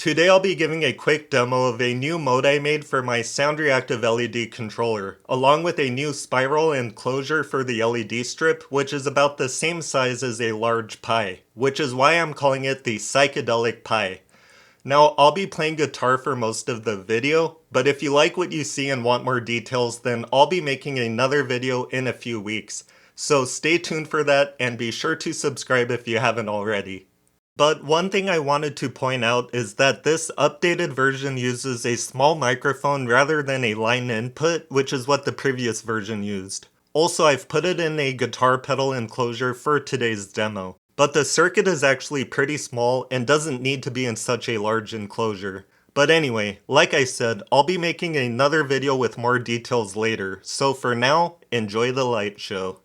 Today I'll be giving a quick demo of a new mode I made for my Sound Reactive LED controller, along with a new spiral and closure for the LED strip, which is about the same size as a large pie, which is why I'm calling it the Psychedelic Pie. Now, I'll be playing guitar for most of the video, but if you like what you see and want more details, then I'll be making another video in a few weeks. So stay tuned for that and be sure to subscribe if you haven't already. But one thing I wanted to point out is that this updated version uses a small microphone rather than a line input, which is what the previous version used. Also, I've put it in a guitar pedal enclosure for today's demo. But the circuit is actually pretty small and doesn't need to be in such a large enclosure. But anyway, like I said, I'll be making another video with more details later, so for now, enjoy the light show.